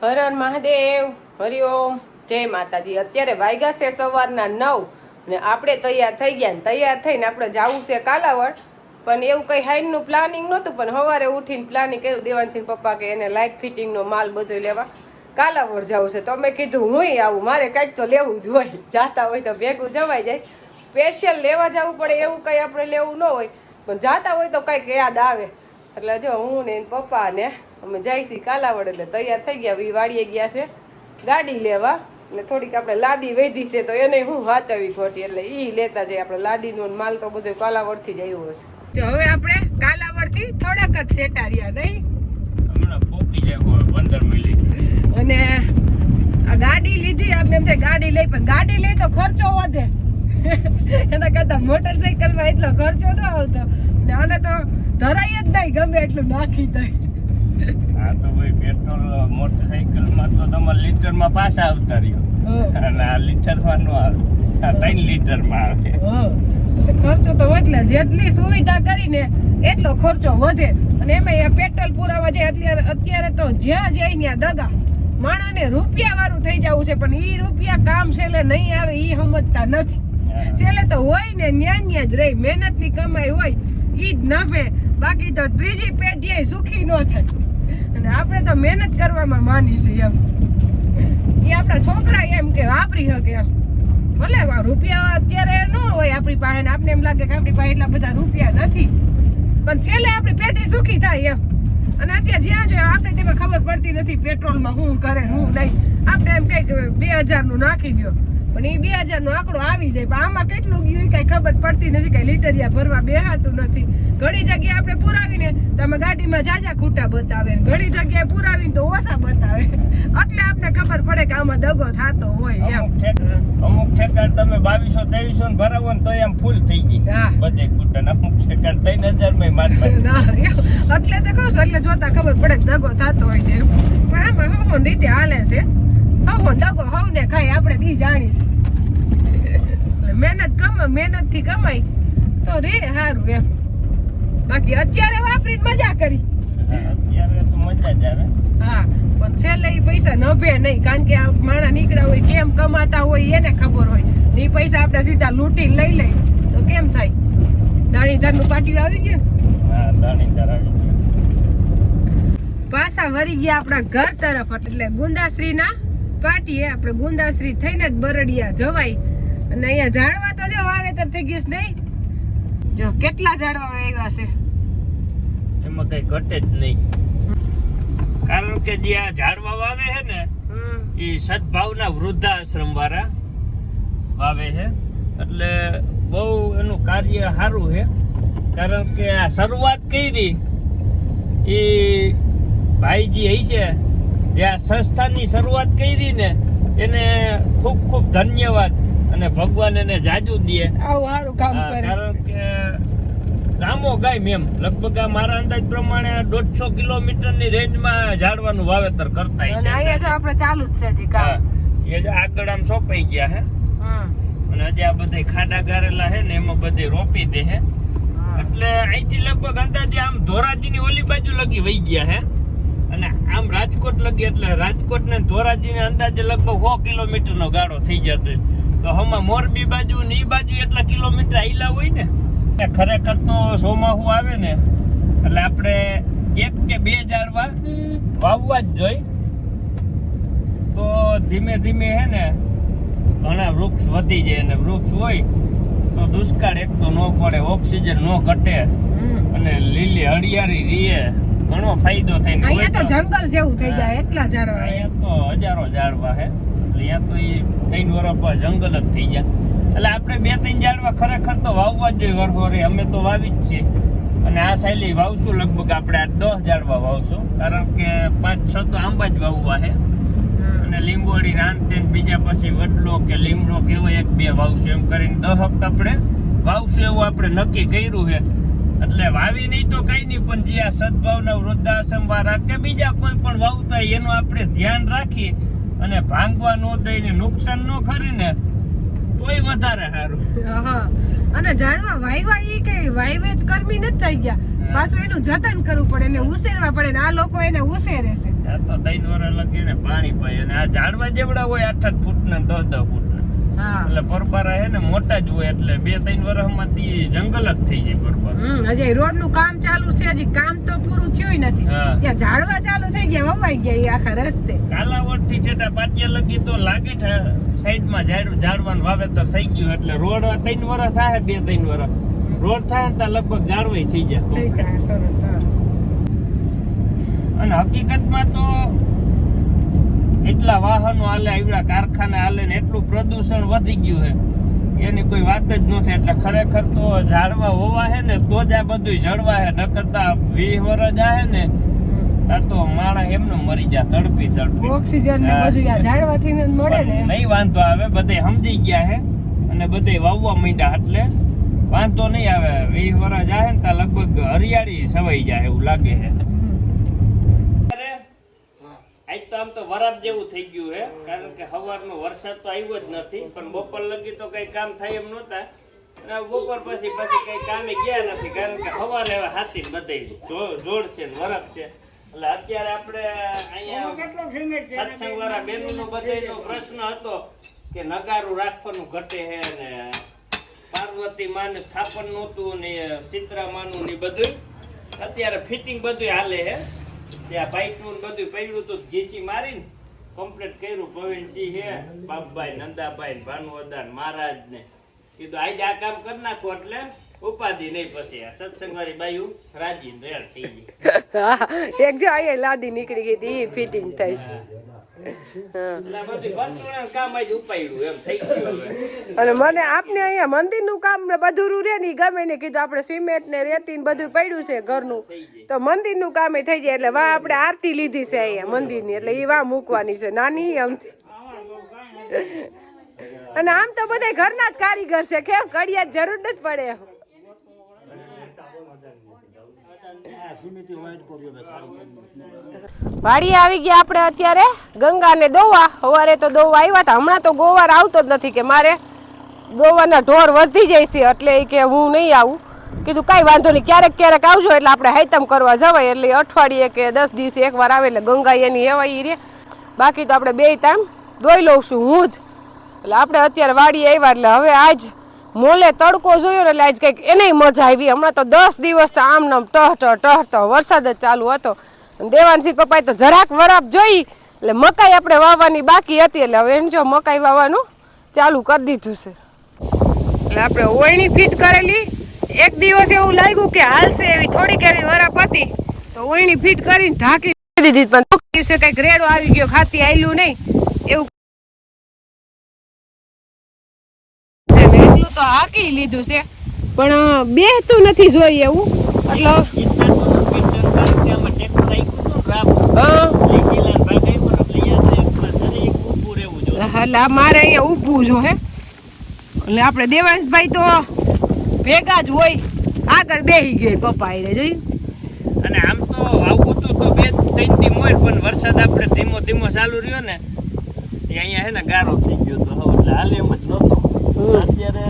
હર હર મહાદેવ, હરિઓમ, જય માતાજી। અત્યારે વાગ્યા છે સવારના 9 ને આપણે તૈયાર થઈ ગયા ને તૈયાર થઈને આપણે જવું છે કાલાવડ। પણ એવું કંઈ હાઈનનું પ્લાનિંગ નહોતું, પણ સવારે ઉઠીને પ્લાનિંગ કર્યું દેવાનસિંહ પપ્પા કે એને લાઇટ ફિટિંગનો માલ બધો લેવા કાલાવડ જવું છે। તો મેં કીધું હુંય આવું, મારે કાંઈક તો લેવું જ હોય, જાતા હોય તો ભેગું જવાઈ જાય। સ્પેશિયલ લેવા જવું પડે એવું કંઈ આપણે લેવું ન હોય, પણ જાતા હોય તો કંઈક યાદ આવે। એટલે જો હું ને પપ્પા ને અમે જઈશી કાલાવડ, એટલે તૈયાર થઈ ગયા। વાડીએ ગયા છે ગાડી લેવા, એટલે થોડીક આપણે લાદી વેચી છે તો એને હું વાંચવી ખોટી, એટલે એ લેતા જઈએ। આપણે લાદીનો માલ તો બધો કાલાવડથી જ આવ્યો છે। જો હવે આપણે કાલાવડથી થોડાક જ સેટા રહ્યા નહીં, હમણાં પોકી જાય 15 મિનિટ। અને આ ગાડી લીધી, આપણે એમ થાય ગાડી લઈ, પણ ગાડી લઈ તો ખર્ચો વધે એના કરતા મોટરસાઇકલમાં એટલો ખર્ચો ન આવતો, ને આને તો ધરાય જ નહીં, ગમે એટલું નાખી દઈ। હા તો ભાઈ પેટ્રોલ મોટરસાઇકલમાં તો તમારે લીટરમાં પાછા આવતા રહ્યો, અને આ લીટરમાં નો આવે, આ 3 લીટરમાં આવે। ખર્ચો તો એટલે જેટલી સુવિધા કરીને એટલો ખર્ચો વધે, અને એમાં પેટ્રોલ પુરાવા જાય અત્યારે તો જ્યાં જાય ત્યાં દગા માણાને રૂપિયા વાળું થઈ જવું છે, પણ ઈ રૂપિયા કામ છેલ્લે નહીં આવે ઈ સમજતા નથી। છેલ્લે તો હોય ને ન્યા જ રહી, મહેનત ની કમાઈ હોય ઈ જ નફે, બાકી તો ત્રીજી પેઢી સુખી ન થાય। અને આપણે તો મહેનત કરવામાં માની છીએ એમ, એ આપણા છોકરા એમ કે વાપરી શકે એમ, ભલે રૂપિયા અત્યારે ન હોય આપણી પાસે, આપણે એમ લાગે કે આપણી પાસે એટલા બધા રૂપિયા નથી, પણ છેલ્લે આપણી પેઢી સુખી થાય એમ। અને અત્યારે જ્યાં જોઈએ આપણે તેમાં ખબર પડતી નથી પેટ્રોલમાં શું કરે શું નહીં, આપણે એમ કઈ 2000 નું નાખી દો, પણ એ 2000 નો આંકડો આવી જાય, પણ આમાં કેટલું ગયું કઈ ખબર પડતી નથી, કઈ લીટરિયા ભરવા બેહાતું નથી। ઘણી જગ્યાએ આપણે પુરાવીને તમે ગાડીમાં જાજા ખૂટા બતાવે, ઘણી જગ્યાએ પુરાવીને તો ઓછા બતાવે, એટલે આપણે ખબર પડે કે આમાં દગો થતો હોય એમ। અમુક ઠેકાણ તમે 2200-2300 ને ભરાવો ને તો એમ ફૂલ થઈ ગઈ બધે ખૂટા, અમુક ઠેકાણ 3000 માં માર એટલે તો કહું છું, એટલે જોતા ખબર પડે કે દગો થતો હોય છે, પણ આમાં હું રીતે હાલે છે, હવ દગો હવ ને ખાઈ આપણે તી જાણીશ। મહેનત થી કમાઈ તો રે સારું એમ, બાકી અત્યારે વાપરીને મજા કરી, અત્યારે તો મજા જ આવે। હા, પણ છેલ્લે ઈ પૈસા નભે નહીં, કારણ કે આ માણા નીકળ્યા હોય કેમ કમાતા હોય એને ખબર હોય, એ પૈસા આપણે સીધા લૂંટી લઈ તો કેમ થાય। દાણીદાર નું પાટિયું આવી ગયું, હા દાણીદાર આવી ગયું। પાછા વળી ગયા આપણા ઘર તરફ, એટલે ગુંદાશ્રી ના પાટીએ આપણે ગુંદાશ્રી થઈને જ બરડિયા જવાય। અને અહીંયા ઝાડવા તો જો વાવેતર થઈ ગયું છે નહીં, જો કેટલા ઝાડવા આવ્યા છે, એમાં કઈ ઘટે જ નહીં, કારણ કે જે આ ઝાડવા વાવે છે ને એ સદભાવના વૃદ્ધાશ્રમ વાળા વાવે છે, એટલે બહુ એનું કાર્ય સારું છે। કારણ કે આ શરૂઆત કરી એ ભાઈજી હઈ છે, જે આ સંસ્થાની શરૂઆત કરી ને એને ખૂબ ખૂબ ધન્યવાદ, અને ભગવાન એને જાજુ દે આવું સારું કામ કરે। કારણ કે રામો ગાય એમ લગભગ મારા અંદાજ પ્રમાણે 150 કિલોમીટરની રેન્જમાં ઝાડવાનું વાવેતર કરતા છે, અને અહીંયા જો આપણે ચાલુ જ છે હજી કામ, એ જ આગળ આમ સોંપાઈ ગયા છે, અને હજી આ બધે ખાડા ગારેલા છે ને એમાં બધે રોપી દે છે, એટલે અહીંથી લગભગ અંદાજે આમ ધોરાજીની ઓલી બાજુ લગી વહી ગયા છે, અને આમ રાજકોટ લગી, એટલે રાજકોટ ને ધોરાજી ને અંદાજે લગભગ 100 કિલોમીટરનો ગાળો થઈ જતો, તો હમણાં મોરબી બાજુ ને ઈ બાજુ એટલા કિલોમીટર આયલા હોય ને, ખરેખર તો ચોમાસું આવે ને એટલે આપણે 1 કે 2 ઝાડવા વાવવા જ જોઈએ, તો ધીમે ધીમે હે ને ઘણા વૃક્ષ વધી જાય, અને વૃક્ષ હોય તો દુષ્કાળ એક તો ન પડે, ઓક્સિજન ન ઘટે, અને લીલી હરિયાળી રીએ, ઘણો ફાયદો થાય। અહીંયા તો જંગલ જેવું થઈ જાય, એટલા ઝાડવા, અહીંયા તો હજારો ઝાડવા છે, અહીંયા તો એ 3 વર્ષ પર જંગલ જ થઈ જાય, એટલે આપણે 2-3 ઝાડવા ખરેખર તો વાવવા જ જોઈએ વરહોરે, અમે તો વાવી જ છીએ, અને આ સાયલી વાવશું લગભગ આપણે 10 ઝાડવા વાવશું, કારણ કે 5-6 તો આંબા જ વાવવા છે, અને લીંબોડી રાંતેન બીજા પછી વડલો કે લીમડો કે એવો 1-2 વાવશું, એમ કરીને 10 આપણે વાવશું એવું આપણે નક્કી કર્યું છે। એટલે વાવી નહીં તો કઈ નહીં, પણ જે આ સદભાવના વૃદ્ધાશ્રમ વાળા કે બીજા કોઈ પણ વાવતા એનું આપણે ધ્યાન રાખી અને ભાંગવા ન દઈને નુકસાન ન કરીને તોય વધારે સારું। અને ઝાડવા વાયવા ઈ કે વાયવે જ કર્મી નથી થઈ ગયા, પાછું એનું જતન કરવું પડે એને ઉછેરવા પડે ને આ લોકો એને ઉછેરે છે. આ તો 3 વર્ષ લગી ને પાણી પાય અને આ ઝાડવા જેવડા હોય 8-8 ફૂટના 10-10 ફૂટના. હા એટલે પરબારા હે ને મોટા જ હોય એટલે 2-3 વર્ષમાંથી જંગલ જ થઈ જાય પરબારા. હજી રોડ નું કામ ચાલુ છે, હજી કામ તો પૂરું થયું નથી. હા. ત્યાં ઝાડવા ચાલુ થઈ ગયા, વવાઈ ગયા ઈ આખા રસ્તે. કાલાવડ થી ઠેઠા પાટિયા લગી તો લાગે છે સાઈડમાં ઝાડવાનું વાવેતર થઈ ગયું એટલે રોડ 3 વર્ષ થાય 2-3 વર્ષ રોડ થાય ને ત્યાં લગભગ ઝાડવાઈ થઈ જાય. થઈ જાય, સરસ. હા. અને હકીકતમાં તો એટલા વાહનો હાલે, આવડા કારખાના હાલે ને એટલું પ્રદૂષણ વધી ગયું છે એની કોઈ વાત જ નથી. એટલે ખરેખર તો ઝાડવા હોવા હે ને તો જ આ બધું જળવા હે, ન કરતા 20 વર્ષ જાય ને આ તો માણસ એમને મરી જાય તડપી. ઓક્સિજન ને બધું આ ઝાડવાથી જ મળે ને. નહીં વાંધો આવે, બધે સમજી ગયા હે અને બધે વાવવા માંડ્યા એટલે વાંધો નહીં આવે. 20 વર્ષ જાય ને ત્યાં લગભગ હરિયાળી છવાઈ જાય એવું લાગે છે. આજ તો આમ તો વરાપ જેવું થઈ ગયું હે, કારણ કે સવારનો વરસાદ તો આવ્યો જ નથી, પણ બપોર લગી તો કઈ કામ થાય એમ નહોતા. અને બપોર પછી કઈ કામે ગયા નથી, કારણ કે સવારે હવે હાથી બધે જોડ છે ને વરપ છે. એટલે અત્યારે આપણે અહીંયા સત્સંગ વાળા બેનનો બધાનો પ્રશ્ન હતો કે નગારું રાખવાનું ઘટે છે ને પાર્વતી માને સ્થાપન નહોતું ને ચિત્રા માનું ને બધું અત્યારે ફિટિંગ બધું હાલે છે. ત્યાં પાઇપનું બધું પડ્યું હતું, ઘીસી મારીને કમ્પ્લીટ કર્યું. પ્રવીણસિંહ હે, બાપભાઈ, નંદાભાઈ, ભાનુવદાન, મહારાજ ને કીધું આજે આ કામ કરી નાખો એટલે ઉપાધિ નહીં. પછી આ સત્સંગ વાળી બાયું રાજી રેડ થઈ ગઈ. એક જો અહીંયા લાદી નીકળી ગઈ હતી, ફિટિંગ થઈ છે. અને મને આપને અહીંયા મંદિરનું કામ બધું રે ને ગમે ને કીધું આપણે સિમેન્ટ ને રેતી ને બધું પડ્યું છે ઘરનું, તો મંદિરનું કામ થઈ જાય. એટલે વાહ આપણે આરતી લીધી છે અહીંયા મંદિરની, એટલે એ વાહ મૂકવાની છે નાની આમથી. અને આમ તો બધા ઘરના જ કારીગર છે, કેમ કડિયા જરૂર નથી પડે. વાડી આવી ગયા આપણે અત્યારે ગંગા ને દોવા. સવારે તો દોવા આવ્યા હતા, હમણાં તો ગોવાર આવતો જ નથી કે મારે દોવાના ઢોર વધી જાય છે એટલે કે હું નહીં આવું. કીધું કાંઈ વાંધો નહીં, ક્યારેક ક્યારેક આવજો એટલે આપણે હાઈતમ કરવા જવાય. એટલે અઠવાડિયે કે 10 દિવસે એકવાર આવે એટલે ગંગા એની એવાય રે. બાકી તો આપણે 2 ટાઈમ દોઈ લઉં છું હું જ. એટલે આપણે અત્યારે વાડી આવ્યા એટલે હવે આજ મોલે તડકો જોયો ને એટલે આજ કંઈક એનેય મજા આવી. હમણાં તો 10 દિવસ તો આમ નામ ટહતો વરસાદ જ ચાલુ હતો. દેવાનસિંહ પપ્પાએ તો જરાક વરાપ જોઈ એટલે મકાઈ આપણે વાવવાની બાકી હતી, એટલે હવે એમ જો મકાઈ વાવવાનું ચાલુ કરી દીધું છે. એટલે આપણે ઓયણી ફિટ કરેલી. એક દિવસ એવું લાગ્યું કે હાલશે એવી થોડીક એવી વરાપ હતી તો ઓયણી ફિટ કરીને ઢાંકી દીધી, પણ દિવસે કંઈક રેડો આવી ગયો, ખાતી આયલું નહીં એવું તો હાકી લીધું છે, પણ બેહતું નથી જોઈ એવું. એટલે મારે અહીંયા ઊભું જો હે એટલે આપણે દેવાંશભાઈ તો ભેગા જ હોય, આગળ બેસી ગયો પપ્પા એને જઈ. અને આમ તો આવું તો 2-3 દી મોર, પણ વરસાદ આપણે ધીમો ધીમો ચાલુ રહ્યો ને અહીંયા હે ને ગારો થઈ ગયો તો એટલે હાલ એમ જ નહોતો. અત્યારે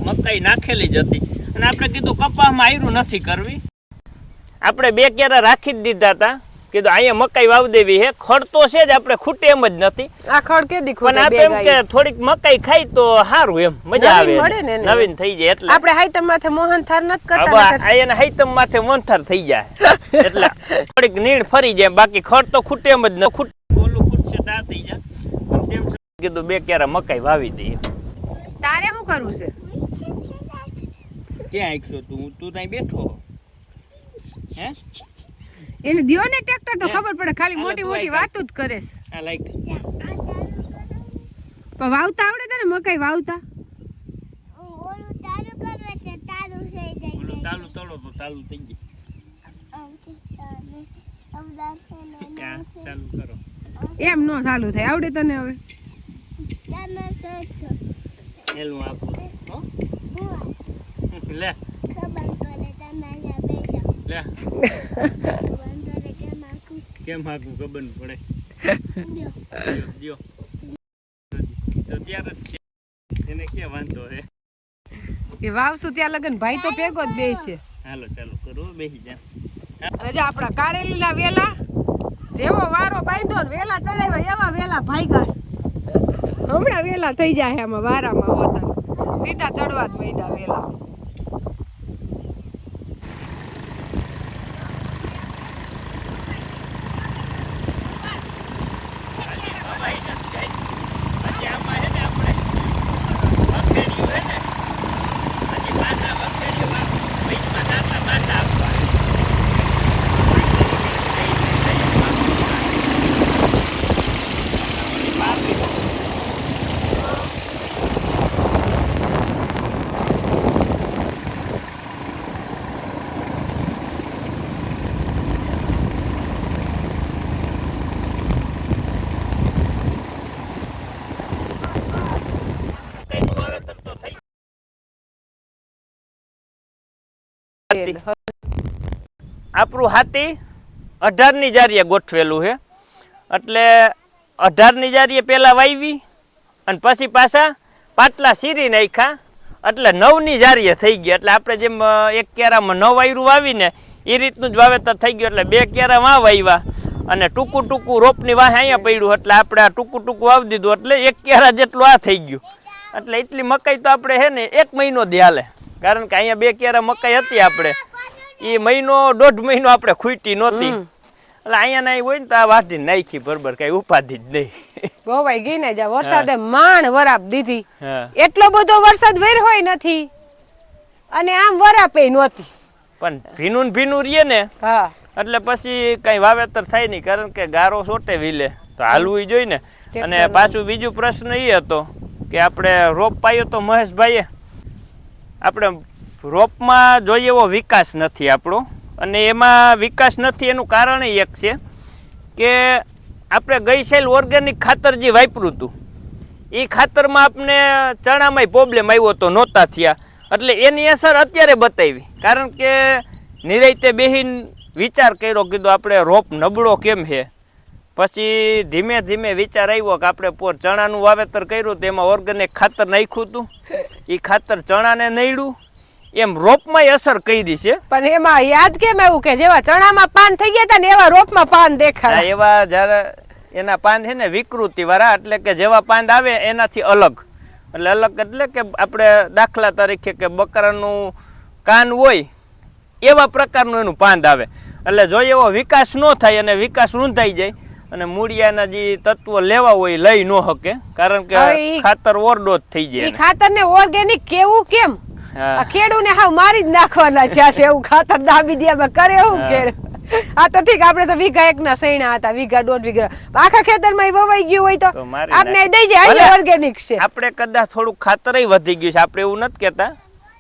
મકાઈ નાખેલી જ હતી અને આપણે કીધું કપાસમાં આયરું નથી કરવી, આપણે 2 કેરા રાખી જ દીધા હતા. કીધું અહીંયા મકાઈ વાવ દેવી હે, ખડ તો છે જ, આપણે ખૂટે એમ જ નથી. આ ખડ કે દીખો પણ આ એમ કે થોડીક મકાઈ ખાઈ તો સારું, એમ મજા આવે, નવીન થઈ જાય. એટલે આપણે હાઈતમ માથે મોહનથાર નત કરતા, અહીંયા હાઈતમ માથે મોહનથાર થઈ જાય એટલે થોડીક નીણ ફરી જાય. બાકી ખડ તો ખૂટે એમ જ ન ખૂટ ઓલું ખૂટશે તા થઈ જાય. તેમ કીધું 2 કેરા મકાઈ વાવી દઈએ. તારે શું કરવું છે? ક્યાં આઈકશો તું ત્યાં બેઠો હે? એને દિયો ને ટ્રેક્ટર તો ખબર પડે, ખાલી મોટી મોટી વાતો જ કરે છે. આ લાઈક પણ વાવતા આવડે તને મકાઈ વાવતા? ઓલું તારું કરવે છે, તારું થઈ જાય. ઓલું તાલું તળો તો તાલું થઈ ગઈ. ચાલુ કરો. એમ નો ચાલુ થાય, આવડે તને હવે? એલું આપો હો લે ખબર પડે તમારા બેજા લે કેમ હાકું ખબર પડે દિયો તો ત્યારે જ છે એને કે વાંધો હે એ વાવશું ત્યાં લગન ભાઈ તો ભેગો જ બેસે. હાલો ચાલો કરો બેસી જા. અને જો આપણા કારેલીના વેલા જેવો વારો બાંધ્યો ને વેલા ચડાવ્યા એવા વેલા ભાગ્યા છે. હમણાં વેલા થઈ જાય આમાં વારામાં હોતા સીધા ચડવા જ માંડ્યા વેલા. આપણું હાથી 18ની જારીએ ગોઠવેલું છે એટલે 18ની જારીએ પેલા વાવી અને પછી પાછા પાટલા સીરી નાખ્યા એટલે 9ની જારીએ થઈ ગયા. એટલે આપણે જેમ એક ક્યારામાં 9 વાયરું વાવીને એ રીતનું જ વાવેતર થઈ ગયું. એટલે 2 ક્યારા વાવ્યા અને ટૂંકું ટૂંકું રોપની વાહ અહીંયા પડ્યું એટલે આપણે આ ટૂંકું ટૂંકું વાવી દીધું એટલે 1 ક્યારા જેટલું આ થઈ ગયું. એટલે એટલી મકાઈ તો આપણે હે ને 1 મહિનો દી હાલે, કારણ કે અહીંયા 2 ક્યારા મકાઈ હતી આપણે એ મહિનો 1.5 મહિનો આપણે ખૂટી નહોતી. એટલે અહીંયા ના હોય ને તો આ વાટી નાખી બરોબર, કઈ ઉપાધિ જ નહીં. ગોવાઈ ગઈ ને જા વરસાદે માંડ વરાપ દીધી. હા એટલો બધો વરસાદ વેર્યો નથી અને આમ વરાપે નહોતી. પણ ભીનું ને ભીનું રહીએ ને હા એટલે પછી કઈ વાવેતર થાય નહીં, કારણ કે ગારો સોટે વિલે તો હાલવું જોઈએ ને. અને પાછું બીજું પ્રશ્ન એ હતો કે આપણે રોપ પાયો તો મહેશભાઈએ આપણે રોપમાં જોઈએ એવો વિકાસ નથી આપણો. અને એમાં વિકાસ નથી એનું કારણ એક છે કે આપણે ગઈ સાલ ઓર્ગેનિક ખાતર જે વાપર્યું હતું એ ખાતરમાં આપણે ચણામાં પ્રોબ્લેમ આવ્યો તો નહોતા થયા. એટલે એની અસર અત્યારે બતાવી, કારણ કે નિરાંતે બેહીન વિચાર કર્યો, કીધું આપણે રોપ નબળો કેમ છે. પછી ધીમે ધીમે વિચાર આવ્યો કે આપણે ચણાનું વાવેતર કર્યું તો એમાં ઓર્ગેનિક ખાતર નાખ્યું હતું, એ ખાતર ચણાને નડ્યું એમ રોપમાં અસર કરી છે. પણ એમાં યાદ કેમ આવ્યું કે જેવા ચણામાં પાન થઈ ગયા હતા ને એવા રોપમાં પાન દેખાય. એવા જયારે એના પાન છે ને વિકૃતિ વાળા, એટલે કે જેવા પાન આવે એનાથી અલગ. એટલે અલગ એટલે કે આપણે દાખલા તરીકે કે બકરાનું કાન હોય એવા પ્રકારનું એનું પાન આવે. એટલે જો એવો વિકાસ ન થાય અને વિકાસ રૂંધાઈ જાય અને મૂળિયાના જે તત્વો લેવા હોય લઈ ન શકે, કારણ કે ખાતર ઓવરડોઝ થઈ જાય. ખાતરને ઓર્ગેનિક કેવું કેમ ખેડૂને હાવ મારી જ નાખવાના છે એવું ખાતર દાબી દે કરે એવું ખેડ. આ તો ઠીક આપણે તો વીઘા 1 ના સૈણા હતા, વીઘા 1.5 વીઘા આખા ખેતરમાં વવાઈ ગયું હોય તો આપણે દઈ જાય ઓર્ગેનિક છે. આપણે કદાચ થોડું ખાતર વધી ગયું છે, આપણે એવું નથી કહેતા,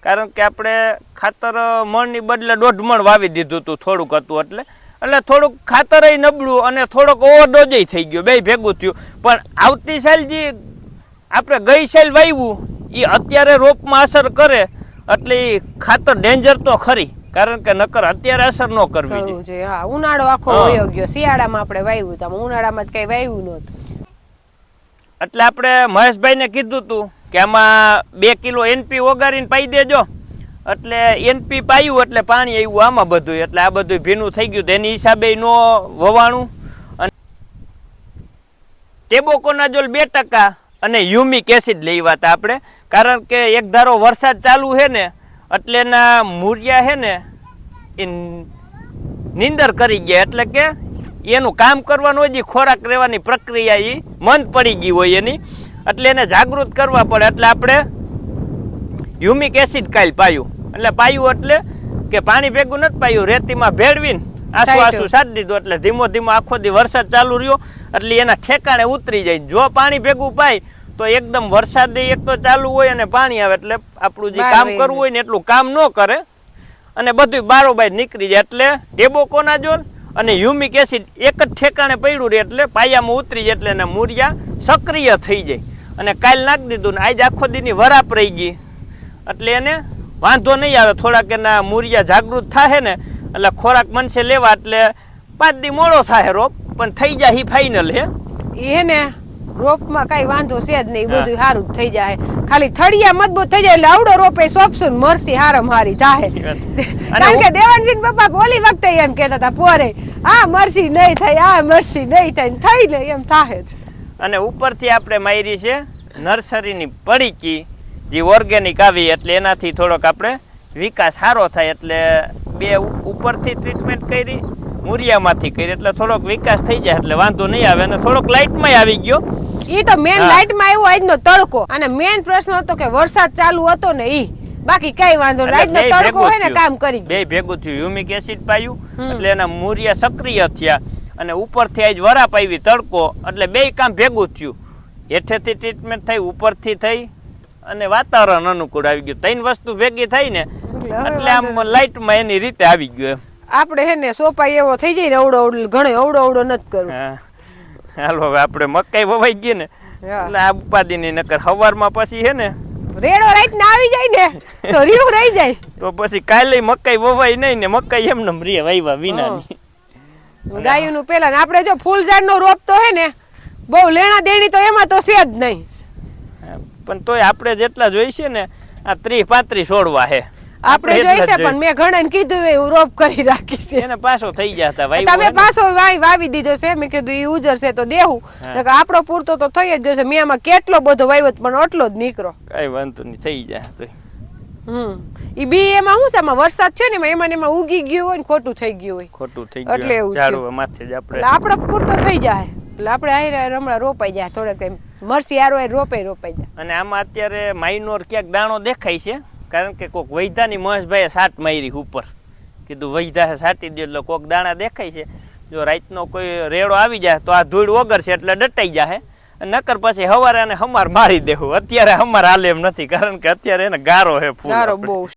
કારણ કે આપણે ખાતર મણની બદલે 1.5 મણ વાવી દીધું હતું, થોડુંક હતું એટલે થોડુંક ખાતર નબળું અને થોડોક ઓવરડોઝ થઈ ગયો, બે ભેગું થયું. પણ આવતી સાલ જે આપણે ગઈ સાલ વાવ્યું એ અત્યારે રોપમાં અસર કરે એટલે એ ખાતર ડેન્જર તો ખરી, કારણ કે નકર અત્યારે અસર ન કરવી જોઈએ. હા ઉનાળો આખો વયો ગયો, શિયાળામાં આપણે વાવ્યું તો ઉનાળામાં કઈ વાવ્યું નહોતું. એટલે આપણે મહેશભાઈને કીધું હતું કે આમાં 2 કિલો NP ઓગારીને પાઈ દેજો. એટલે NP પાયું એટલે પાણી આવ્યું આમાં બધું, એટલે આ બધું ભીનું થઈ ગયું. એની હિસાબે નો વવાણું. અને ટેબોકોનાઝોલ 2% અને હ્યુમિક એસિડ લેવા હતા આપણે, કારણ કે એક ધારો વરસાદ ચાલુ છે ને એટલે એના મૂળિયા છે ને એ નીંદર કરી ગયા, એટલે કે એનું કામ કરવાનું હોય, જે ખોરાક રહેવાની પ્રક્રિયા એ મંદ પડી ગઈ હોય એની, એટલે એને જાગૃત કરવા પડે. એટલે આપણે હ્યુમિક એસિડ કાલ પાયું. એટલે પાયું એટલે કે પાણી ભેગું નથી પાયું, રેતીમાં ભેળવીને આસુ સારી દીધું. એટલે ધીમો ધીમો આખો દી વરસાદ ચાલુ રહ્યો એટલે એના ઠેકાણે ઉતરી જાય. જો પાણી ભેગું પાય તો એકદમ વરસાદ એક તો ચાલુ હોય અને પાણી આવે એટલે આપણું જે કામ કરવું હોય ને એટલું કામ ન કરે અને બધું બારોબાર નીકળી જાય. એટલે ટેબોકોનાઝોલ અને હ્યુમિક એસિડ એક જ ઠેકાણે પડ્યું રહે એટલે પાયામાં ઉતરી જાય, એટલે એના મૂળિયા સક્રિય થઈ જાય. અને કાલ નાખી દીધું ને આજ આખો દીની વરાપ રહી ગઈ એટલે એને વાંધો નહીં આવે. થોડાક એના મૂળિયા જાગૃત થાય ને એટલે ખોરાક મનસે લેવા એટલે 5 દી મોડો થાય રોપ, પણ થઈ જાય એ ફાઇનલ હે. એ ને રોપમાં કઈ વાંધો છે જ નહીં, બધું સારું જ થઈ જાય. ખાલી થળિયા મજબૂત થઈ જાય એટલે આવડો રોપે સોંપશું ને મરસી હારમ હારી થાય. કારણ કે દેવાનજી પપ્પા ઓલી વખતે એમ કહેતા હતા પોરે, આ મરસી નહીં થાય, આ મરસી નહીં થાય, થઈ ને એમ થાય જ. અને ઉપરથી આપણે મારી છે નર્સરીની પડીકી જે ઓર્ગેનિક આવી, એટલે એનાથી થોડોક આપણે વિકાસ સારો થાય. એટલે બે ઉપરથી ટ્રીટમેન્ટ કરી, મૂરિયામાંથી કરી, એટલે થોડોક વિકાસ થઈ જાય, એટલે વાંધો નહીં આવે. અને થોડોક લાઇટમાં આવી ગયો. ઈ તો મેન લાઇટમાં આવ્યો આજનો તડકો, અને મેન પ્રશ્ન હતો કે વરસાદ ચાલુ હતો ને ઈ, બાકી કઈ વાંધો નહીં. આજનો તડકો હોય ને કામ કરી બે ભેગું થયું. હ્યુમિક એસિડ પાયું એટલે એના મૂરિયા સક્રિય થયા, અને ઉપરથી આજ વરાપ આવી તડકો, એટલે બે કામ ભેગું થયું. હેઠેથી ટ્રીટમેન્ટ થઈ, ઉપરથી થઈ, અને વાતાવરણ અનુકૂળ આવી ગયું. ત્રણ વસ્તુ ભેગી થઈ ને એટલે આમ લાઇટમાં એની રીતે આવી ગયું. આપણે હે ને સોપાઈ એવો થઈ જાય ને અવડો અવડો ઘણો અવડો નથી કરવું. હાલો હવે આપણે મકાઈ વવાઈ ગઈ ને એટલે આ ઉપાધિ ની, નકર હવારમાં પછી હે ને રેડો રાઈટ ને આવી જાય ને તો રીવ રહી જાય, તો પછી કાલે મકાઈ વવાય નહીં ને મકાઈ એમને રે વાયવા વિનાની. ગાયું નું પેલા ને આપણે જો ફૂલઝાડ નો રોપ તો હે ને બહુ લેણા દેણી તો એમાં તો છે જ નહીં, પણ તોય આપણે જેટલા જોઈશે ને આ 30-35 છોડવા હે આપણે જોઈશે. પણ મેં ઘણા કીધું એવું રોપ કરી રાખી છે, એને પાછો થઈ જતા તમે પાછો વાવી દીધો છે. મેં કીધું ઈ ઉજરશે તો દેવું, આપણો પૂરતો તો થઈ જ ગયો છે. મેં આમાં કેટલો બધો વાવ્યો પણ આટલો જ નીકળો. કઈ વાંધો નહીં, થઈ જાય તો. ઈ બી એમાં શું છે, આમાં વરસાદ છે ને એમાં ઉગી ગયું હોય ને ખોટું થઈ ગયું હોય, ખોટું થઈ એટલે ગયું એવું ઝાડવા માથે જ આપણે આપણો પૂરતો થઈ જાય. એટલે આપણે આયરા હમણાં રોપાઈ જાય થોડેક ટાઈમ, મરસી હારો રોપાઈ જાય. અને આમાં અત્યારે માઇનોર ક્યાંક દાણો દેખાય છે, કારણ કે કોક વૈધાની મહેશભાઈએ સાટ મારી ઉપર, કીધું વૈધા સાટી દો એટલે કોક દાણા દેખાય છે. જો રાતનો કોઈ રેડો આવી જાય તો આ ધૂળ વગરશે એટલે ડટાઈ જાય, નકર પછી હવારે અને હમાર મારી દેવું. અત્યારે હમાર હાલે એમ નથી, કારણ કે અત્યારે એને ગારો હે ફૂલ, ગારો બહુ